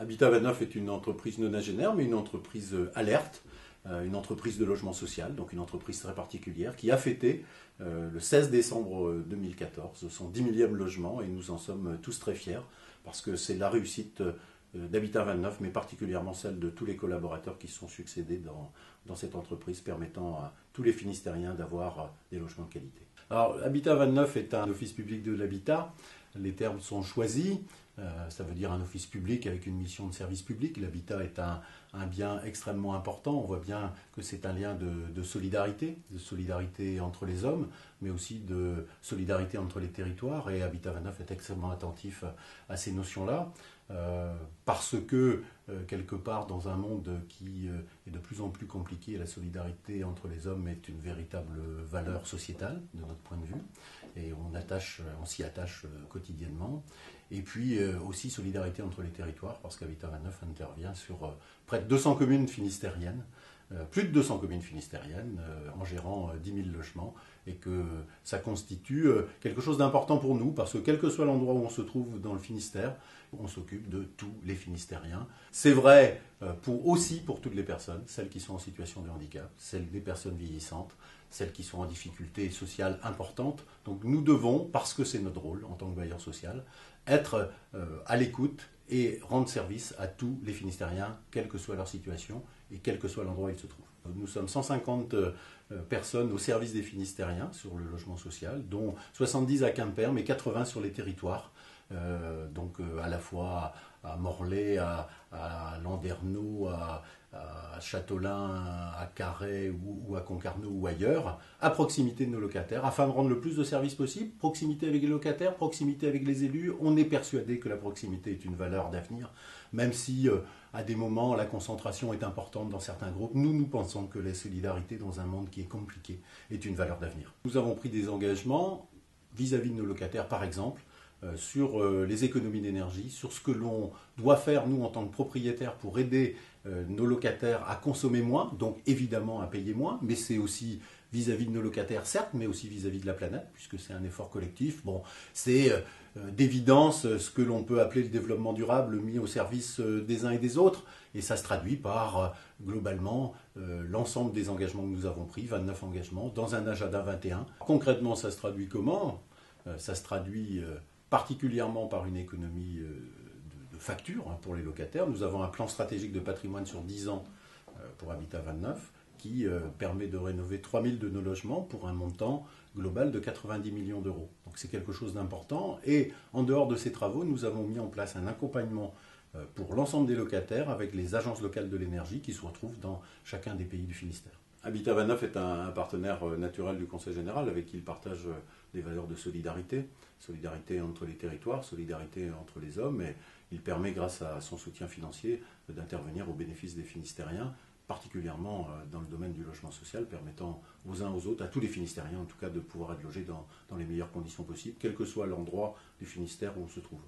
Habitat 29 est une entreprise nonagénaire, mais une entreprise alerte, une entreprise de logement social, donc une entreprise très particulière, qui a fêté le 16 décembre 2014 son 10 millième logement, et nous en sommes tous très fiers, parce que c'est la réussite d'Habitat 29, mais particulièrement celle de tous les collaborateurs qui se sont succédés dans cette entreprise, permettant à tous les Finistériens d'avoir des logements de qualité. Alors, Habitat 29 est un office public de l'habitat. Les termes sont choisis. Ça veut dire un office public avec une mission de service public. L'habitat est un bien extrêmement important. On voit bien que c'est un lien de solidarité entre les hommes, mais aussi de solidarité entre les territoires. Et Habitat 29 est extrêmement attentif à ces notions-là. Parce que, quelque part, dans un monde qui est de plus en plus compliqué, la solidarité entre les hommes est une véritable valeur sociétale, de notre point de vue, et on s'y attache quotidiennement. Et puis aussi solidarité entre les territoires, parce qu'Habitat 29 intervient sur près de 200 communes finistériennes, plus de 200 communes finistériennes, en gérant 10 000 logements, et que ça constitue quelque chose d'important pour nous, parce que quel que soit l'endroit où on se trouve dans le Finistère, on s'occupe de tous les Finistériens. C'est vrai aussi pour toutes les personnes, celles qui sont en situation de handicap, celles des personnes vieillissantes, celles qui sont en difficulté sociale importante. Donc nous devons, parce que c'est notre rôle en tant que bailleur social, être à l'écoute et rendre service à tous les Finistériens, quelle que soit leur situation et quel que soit l'endroit où ils se trouvent. Nous sommes 150 personnes au service des Finistériens sur le logement social, dont 70 à Quimper, mais 80 sur les territoires. Donc à la fois à Morlaix, à Landerneau, à Châteaulin, à Carhaix ou à Concarneau ou ailleurs, à proximité de nos locataires, afin de rendre le plus de services possible. Proximité avec les locataires, proximité avec les élus. On est persuadé que la proximité est une valeur d'avenir, même si à des moments la concentration est importante dans certains groupes. Nous pensons que la solidarité dans un monde qui est compliqué est une valeur d'avenir. Nous avons pris des engagements vis-à-vis de nos locataires, par exemple, sur les économies d'énergie, sur ce que l'on doit faire, nous, en tant que propriétaires, pour aider nos locataires à consommer moins, donc évidemment à payer moins, mais c'est aussi vis-à-vis de nos locataires, certes, mais aussi vis-à-vis de la planète, puisque c'est un effort collectif. Bon, c'est d'évidence ce que l'on peut appeler le développement durable mis au service des uns et des autres, et ça se traduit par, globalement, l'ensemble des engagements que nous avons pris, 29 engagements, dans un agenda 21. Concrètement, ça se traduit comment ? Ça se traduit particulièrement par une économie de facture pour les locataires. Nous avons un plan stratégique de patrimoine sur 10 ans pour Habitat 29 qui permet de rénover 3000 de nos logements pour un montant global de 90 millions d'euros. Donc c'est quelque chose d'important. Et en dehors de ces travaux, nous avons mis en place un accompagnement pour l'ensemble des locataires avec les agences locales de l'énergie qui se retrouvent dans chacun des pays du Finistère. Habitat 29 est un partenaire naturel du Conseil général avec qui il partage des valeurs de solidarité, solidarité entre les territoires, solidarité entre les hommes, et il permet, grâce à son soutien financier, d'intervenir au bénéfice des Finistériens, particulièrement dans le domaine du logement social, permettant aux uns aux autres, à tous les Finistériens en tout cas, de pouvoir être logés dans les meilleures conditions possibles, quel que soit l'endroit du Finistère où on se trouve.